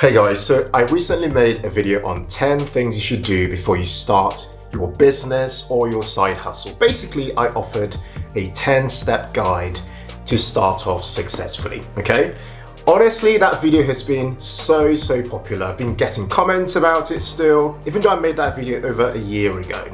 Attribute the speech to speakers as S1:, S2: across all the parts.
S1: Hey guys, so I recently made a video on 10 things you should do before you start your business or your side hustle. Basically, I offered a 10-step guide to start off successfully, okay? Honestly, that video has been so popular. I've been getting comments about it still, even though I made that video over a year ago.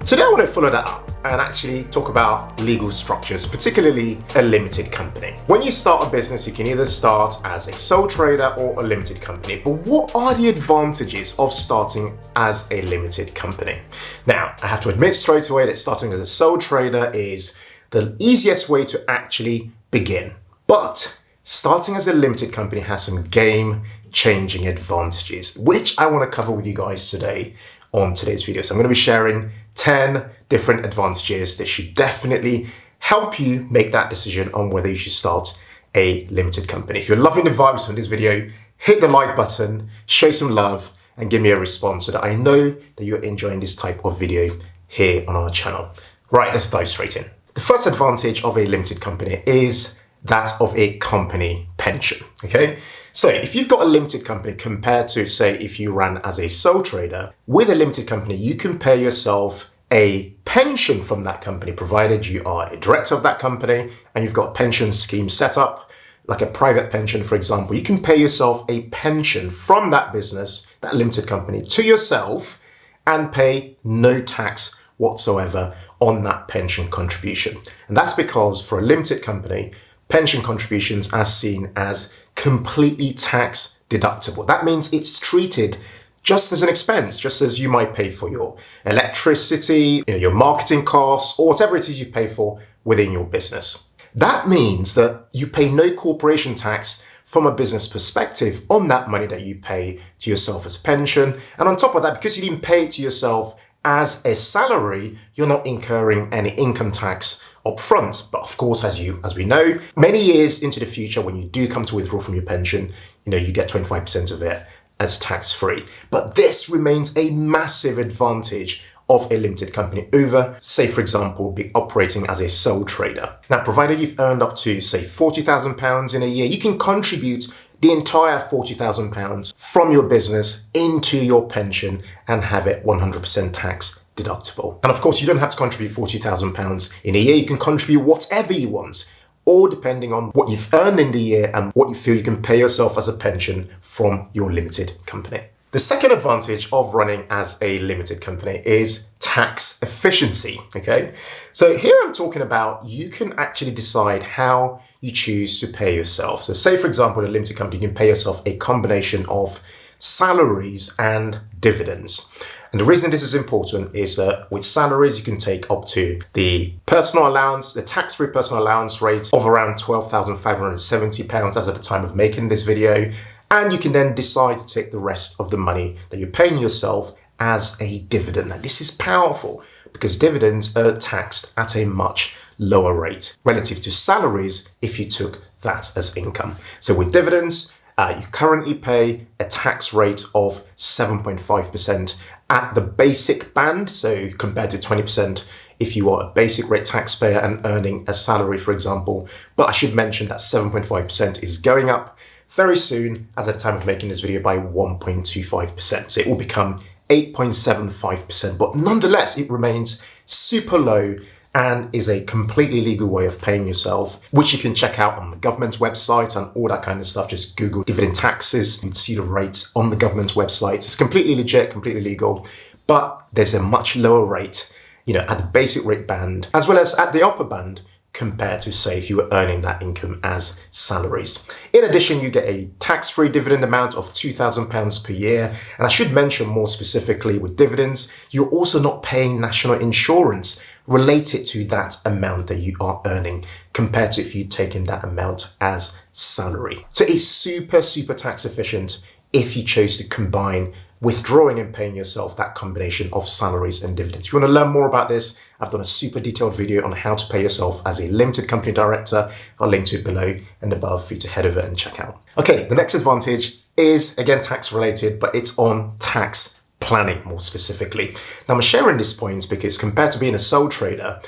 S1: Today I want to follow that up and actually talk about legal structures, particularly a limited company. When you start a business, you can either start as a sole trader or a limited company. But what are the advantages of starting as a limited company? Now, I have to admit straight away that starting as a sole trader is the easiest way to actually begin. But starting as a limited company has some game-changing advantages, which I want to cover with you guys today on today's video. So I'm going to be sharing 10 different advantages that should definitely help you make that decision on whether you should start a limited company. If you're loving the vibes from this video, hit the like button, show some love, and give me a response so that I know that you're enjoying this type of video here on our channel. Right, let's dive straight in. The first advantage of a limited company is that of a company pension, okay? So if you've got a limited company compared to, say, if you ran as a sole trader, with a limited company, you can pay yourself a pension from that company, provided you are a director of that company and you've got a pension scheme set up, like a private pension, for example. You can pay yourself a pension from that business, that limited company, to yourself and pay no tax whatsoever on that pension contribution. And that's because for a limited company, pension contributions are seen as completely tax deductible. That means it's treated just as an expense, just as you might pay for your electricity, your marketing costs, or whatever it is you pay for within your business. That means that you pay no corporation tax from a business perspective on that money that you pay to yourself as a pension. And on top of that, because you didn't pay it to yourself as a salary, you're not incurring any income tax up front. But of course, as we know, many years into the future, when you do come to withdraw from your pension, you get 25% of it as tax-free. But this remains a massive advantage of a limited company over, say, for example, be operating as a sole trader. Now, provided you've earned up to, say, £40,000 in a year, you can contribute the entire £40,000 from your business into your pension and have it 100% tax deductible. And of course, you don't have to contribute £40,000 in a year. You can contribute whatever you want, all depending on what you've earned in the year and what you feel you can pay yourself as a pension from your limited company. The second advantage of running as a limited company is tax efficiency, okay? So here I'm talking about you can actually decide how you choose to pay yourself. So say, for example, a limited company, you can pay yourself a combination of salaries and dividends. And the reason this is important is that with salaries, you can take up to the personal allowance, the tax-free personal allowance rate of around £12,570 as at the time of making this video. And you can then decide to take the rest of the money that you're paying yourself as a dividend. And this is powerful because dividends are taxed at a much lower rate relative to salaries if you took that as income. So with dividends, you currently pay a tax rate of 7.5% at the basic band, so compared to 20% if you are a basic rate taxpayer and earning a salary, for example. But I should mention that 7.5% is going up very soon, as at the time of making this video, by 1.25%. So it will become 8.75%, but nonetheless, it remains super low and is a completely legal way of paying yourself, which you can check out on the government's website and all that kind of stuff. Just Google dividend taxes, you'd see the rates on the government's website. It's completely legit, completely legal, but there's a much lower rate, at the basic rate band, as well as at the upper band, compared to, say, if you were earning that income as salaries. In addition, you get a tax-free dividend amount of £2,000 per year. And I should mention more specifically with dividends, you're also not paying national insurance related to that amount that you are earning compared to if you'd taken that amount as salary. So it's super tax efficient if you chose to combine withdrawing and paying yourself that combination of salaries and dividends. If you want to learn more about this, I've done a super detailed video on how to pay yourself as a limited company director. I'll link to it below and above for you to head over and check out. Okay, the next advantage is, again, tax related, but it's on tax planning more specifically. Now, I'm sharing this point because compared to being a sole trader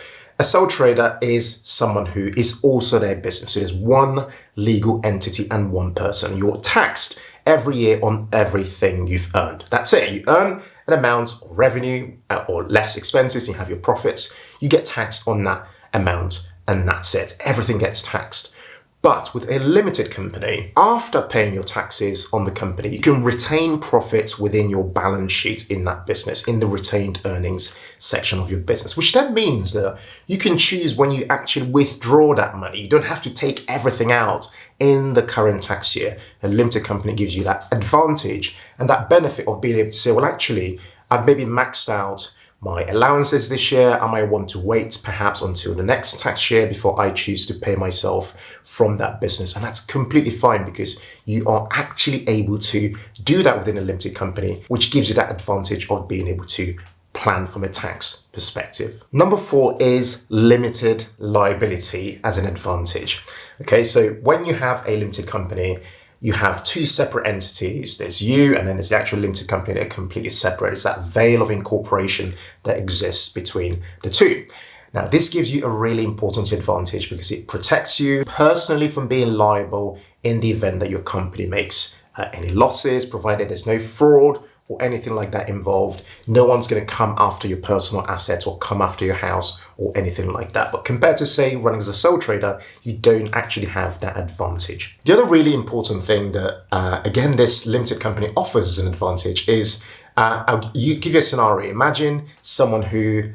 S1: is someone who is also their business. So there's one legal entity and one person. You're taxed every year on everything you've earned. That's it. You earn an amount of revenue or less expenses, you have your profits, you get taxed on that amount, and that's it. Everything gets taxed. But with a limited company, after paying your taxes on the company, you can retain profits within your balance sheet in that business, in the retained earnings section of your business, which then means that you can choose when you actually withdraw that money. You don't have to take everything out in the current tax year. A limited company gives you that advantage and that benefit of being able to say, well, actually, I've maybe maxed out my allowances this year. I might want to wait perhaps until the next tax year before I choose to pay myself from that business. And that's completely fine because you are actually able to do that within a limited company, which gives you that advantage of being able to plan from a tax perspective. Number 4 is limited liability as an advantage. Okay, so when you have a limited company, you have 2 separate entities. There's you, and then there's the actual limited company that are completely separate. It's that veil of incorporation that exists between the 2. Now, this gives you a really important advantage because it protects you personally from being liable in the event that your company makes any losses, provided there's no fraud or anything like that involved. No one's going to come after your personal assets or come after your house or anything like that. But compared to, say, running as a sole trader, you don't actually have that advantage. The other really important thing that, again, this limited company offers as an advantage is I'll give you a scenario. Imagine someone who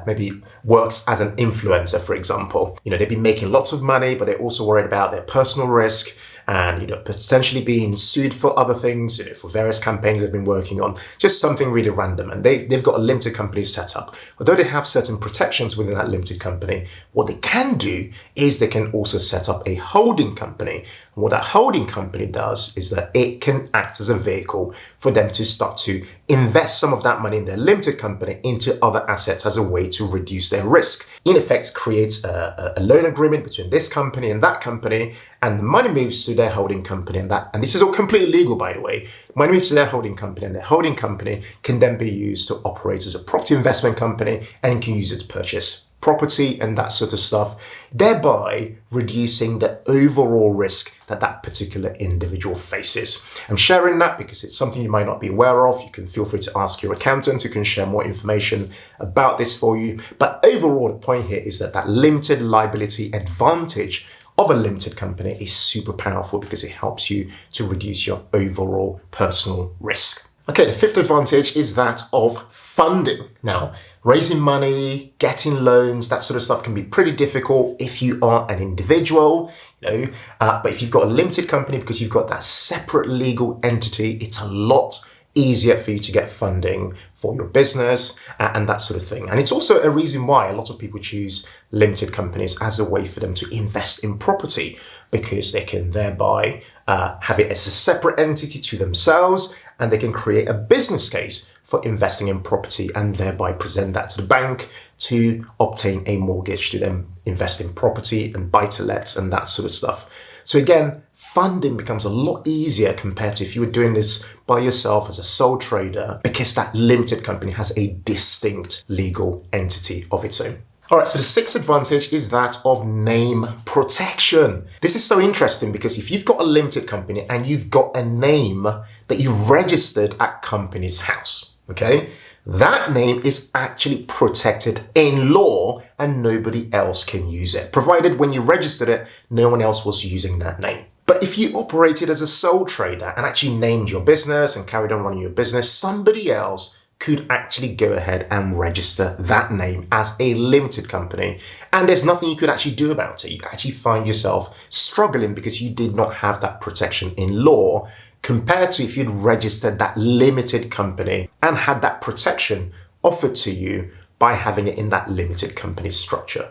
S1: maybe works as an influencer, for example. They've been making lots of money, but they're also worried about their personal risk and potentially being sued for other things, for various campaigns they've been working on, just something really random. And they've got a limited company set up. Although they have certain protections within that limited company, what they can do is they can also set up a holding company. And what that holding company does is that it can act as a vehicle for them to start to invest some of that money in their limited company into other assets as a way to reduce their risk. In effect, creates a loan agreement between this company and that company, and the money moves to their holding company, and this is all completely legal, by the way. Money moves to their holding company, and their holding company can then be used to operate as a property investment company and can use it to purchase property and that sort of stuff, thereby reducing the overall risk that that particular individual faces. I'm sharing that because it's something you might not be aware of. You can feel free to ask your accountant who can share more information about this for you. But overall, the point here is that that limited liability advantage of a limited company is super powerful because it helps you to reduce your overall personal risk. Okay, the 5th advantage is that of funding. Now, raising money, getting loans, that sort of stuff can be pretty difficult if you are an individual, but if you've got a limited company, because you've got that separate legal entity, it's a lot easier for you to get funding for your business and that sort of thing. And it's also a reason why a lot of people choose limited companies as a way for them to invest in property, because they can thereby have it as a separate entity to themselves, and they can create a business case for investing in property and thereby present that to the bank to obtain a mortgage to then invest in property and buy-to-lets and that sort of stuff. So again, funding becomes a lot easier compared to if you were doing this by yourself as a sole trader, because that limited company has a distinct legal entity of its own. All right, so the 6th advantage is that of name protection. This is so interesting because if you've got a limited company and you've got a name that you've registered at Companies House, okay, that name is actually protected in law and nobody else can use it, provided when you registered it, no one else was using that name. But if you operated as a sole trader and actually named your business and carried on running your business, somebody else could actually go ahead and register that name as a limited company. And there's nothing you could actually do about it. You actually find yourself struggling because you did not have that protection in law, compared to if you'd registered that limited company and had that protection offered to you by having it in that limited company structure.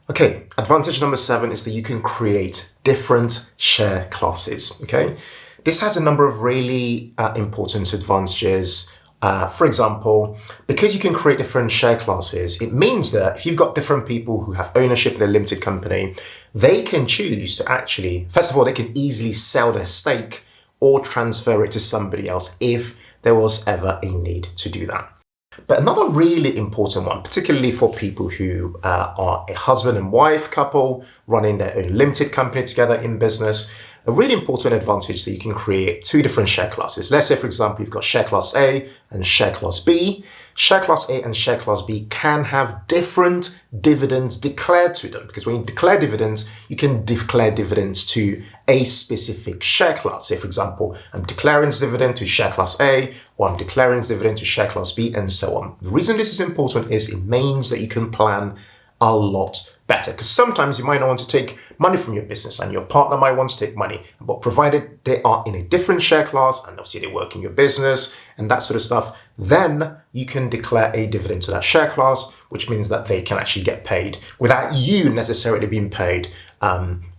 S1: Okay, advantage number 7 is that you can create different share classes, okay? This has a number of really important advantages. For example, because you can create different share classes, it means that if you've got different people who have ownership in a limited company, they can choose to actually, first of all, they can easily sell their stake or transfer it to somebody else if there was ever a need to do that. But another really important one, particularly for people who are a husband and wife couple running their own limited company together in business, a really important advantage that you can create two different share classes. Let's say, for example, you've got share class A and share class B. Share class A and share class B can have different dividends declared to them, because when you declare dividends, you can declare dividends to a specific share class. Say, for example, I'm declaring this dividend to share class A, or I'm declaring this dividend to share class B, and so on. The reason this is important is it means that you can plan a lot better, because sometimes you might not want to take money from your business and your partner might want to take money, but provided they are in a different share class and obviously they work in your business and that sort of stuff, then you can declare a dividend to that share class, which means that they can actually get paid without you necessarily being paid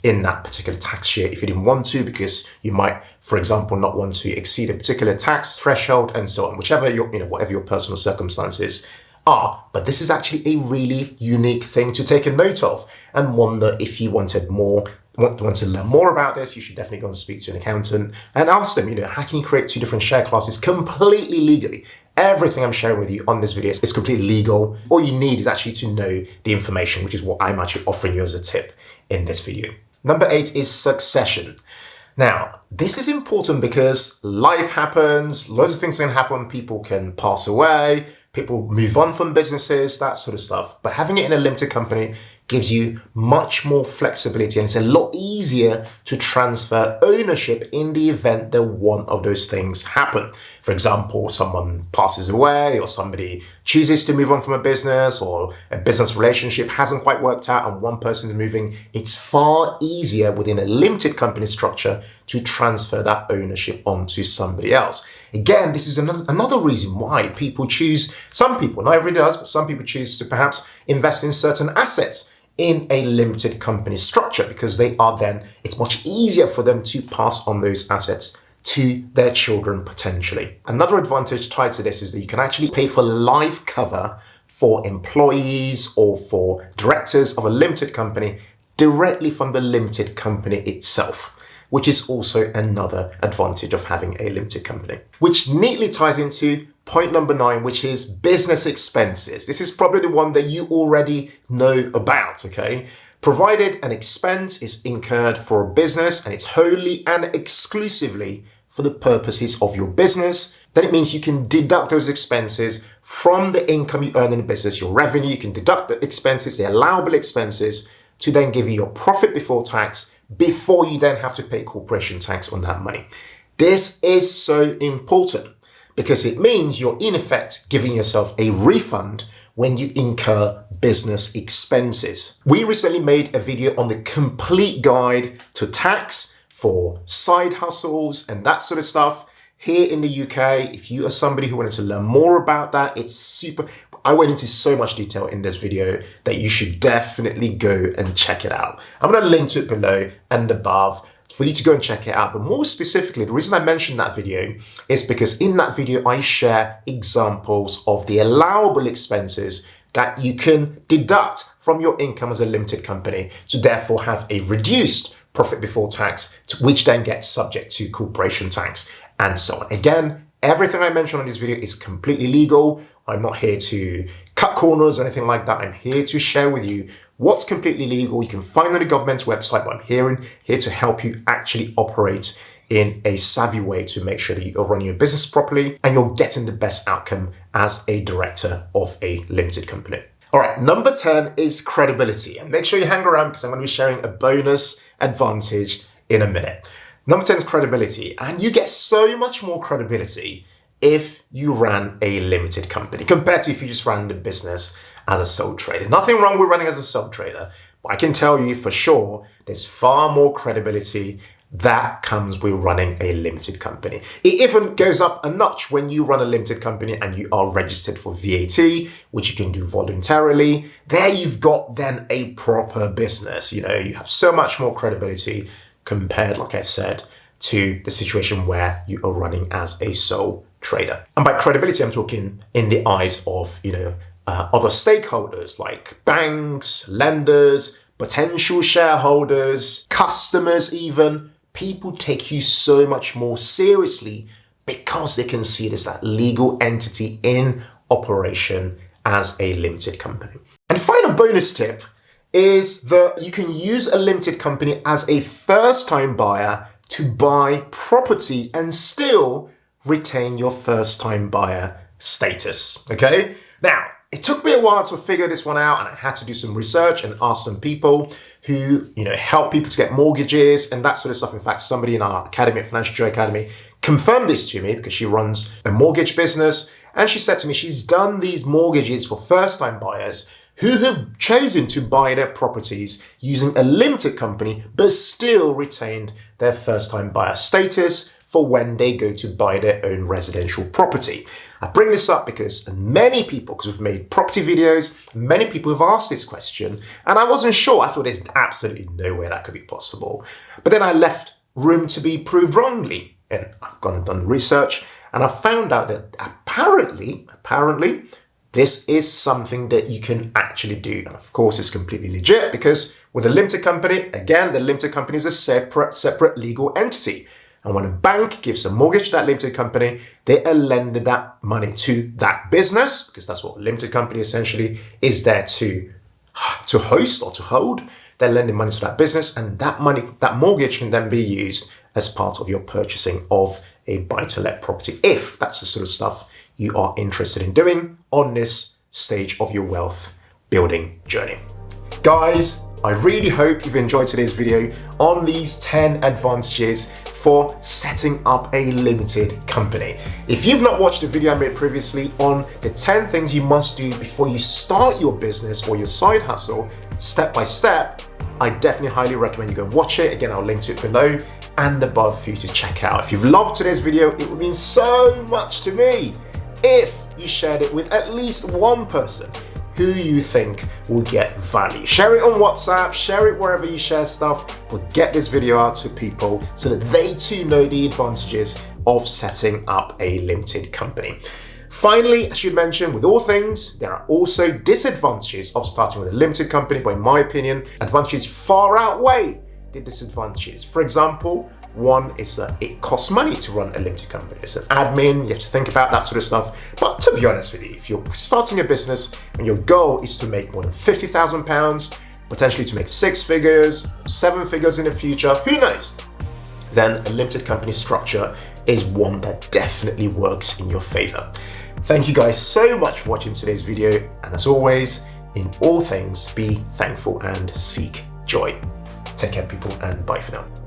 S1: in that particular tax year if you didn't want to, because you might, for example, not want to exceed a particular tax threshold and so on, whichever your, whatever your personal circumstances are. But this is actually a really unique thing to take a note of, and one that if you want to learn more about this, you should definitely go and speak to an accountant and ask them, how can you create two different share classes completely legally? Everything I'm sharing with you on this video is completely legal. All you need is actually to know the information, which is what I'm actually offering you as a tip in this video. Number 8 is succession. Now, this is important because life happens, loads of things can happen, people can pass away, people move on from businesses, that sort of stuff. But having it in a limited company gives you much more flexibility, and it's a lot easier to transfer ownership in the event that one of those things happen. For example, someone passes away, or somebody chooses to move on from a business, or a business relationship hasn't quite worked out and one person's moving. It's far easier within a limited company structure to transfer that ownership onto somebody else. Again, this is another reason why people choose, some people, not everybody does, but some people choose to perhaps invest in certain assets in a limited company structure, because it's much easier for them to pass on those assets to their children potentially. Another advantage tied to this is that you can actually pay for life cover for employees or for directors of a limited company directly from the limited company itself, which is also another advantage of having a limited company. Which neatly ties into point number 9, which is business expenses. This is probably the one that you already know about, okay? Provided an expense is incurred for a business and it's wholly and exclusively for the purposes of your business, then it means you can deduct those expenses from the income you earn in the business, your revenue. You can deduct the expenses, the allowable expenses, to then give you your profit before tax, before you then have to pay corporation tax on that money. This is so important because it means you're in effect giving yourself a refund when you incur business expenses. We recently made a video on the complete guide to tax for side hustles and that sort of stuff here in the UK. If you are somebody who wanted to learn more about that, I went into so much detail in this video that you should definitely go and check it out. I'm going to link to it below and above for you to go and check it out. But more specifically, the reason I mentioned that video is because in that video, I share examples of the allowable expenses that you can deduct from your income as a limited company to therefore have a reduced profit before tax, which then gets subject to corporation tax and so on. Again, everything I mentioned on this video is completely legal. I'm not here to cut corners or anything like that. I'm here to share with you what's completely legal. You can find on the government's website, but I'm here to help you actually operate in a savvy way to make sure that you're running your business properly and you're getting the best outcome as a director of a limited company. All right, number 10 is credibility. And make sure you hang around because I'm going to be sharing a bonus advantage in a minute. Number 10 is credibility. And you get so much more credibility if you ran a limited company compared to if you just ran the business as a sole trader. Nothing wrong with running as a sole trader, but I can tell you for sure there's far more credibility that comes with running a limited company. It even goes up a notch when you run a limited company and you are registered for VAT, which you can do voluntarily. There you've got then a proper business. You have so much more credibility compared, like I said, to the situation where you are running as a sole trader. And by credibility, I'm talking in the eyes of, other stakeholders like banks, lenders, potential shareholders, customers even. People take you so much more seriously because they can see it as that legal entity in operation as a limited company. And final bonus tip is that you can use a limited company as a first-time buyer to buy property and still retain your first-time buyer status, okay? Now, it took me a while to figure this one out, and I had to do some research and ask some people who, help people to get mortgages and that sort of stuff. In fact, somebody in our academy, at Financial Joy Academy, confirmed this to me because she runs a mortgage business. And she said to me, she's done these mortgages for first-time buyers who have chosen to buy their properties using a limited company, but still retained their first-time buyer status for when they go to buy their own residential property. I bring this up because many people, because we've made property videos, many people have asked this question, and I wasn't sure. I thought there's absolutely no way that could be possible. But then I left room to be proved wrongly, and I've gone and done research, and I found out that apparently, this is something that you can actually do. And of course, it's completely legit because with a limited company, again, the limited company is a separate legal entity. And when a bank gives a mortgage to that limited company, they are lending that money to that business, because that's what a limited company essentially is there to host or to hold. They're lending money to that business, and that money, that mortgage can then be used as part of your purchasing of a buy-to-let property, if that's the sort of stuff you are interested in doing on this stage of your wealth building journey. Guys, I really hope you've enjoyed today's video on these 10 advantages for setting up a limited company. If you've not watched the video I made previously on the 10 things you must do before you start your business or your side hustle, step by step, I definitely highly recommend you go and watch it. Again, I'll link to it below and above for you to check out. If you've loved today's video, it would mean so much to me if you shared it with at least one person who you think will get value. Share it on WhatsApp, share it wherever you share stuff, but get this video out to people so that they too know the advantages of setting up a limited company. Finally, I should mention, with all things, there are also disadvantages of starting with a limited company, but in my opinion, advantages far outweigh the disadvantages. For example, one is that it costs money to run a limited company. It's an admin, you have to think about that sort of stuff. But to be honest with you, if you're starting a business and your goal is to make more than £50,000, potentially to make 6 figures, 7 figures in the future, who knows? Then a limited company structure is one that definitely works in your favor. Thank you guys so much for watching today's video. And as always, in all things, be thankful and seek joy. Take care, people, and bye for now.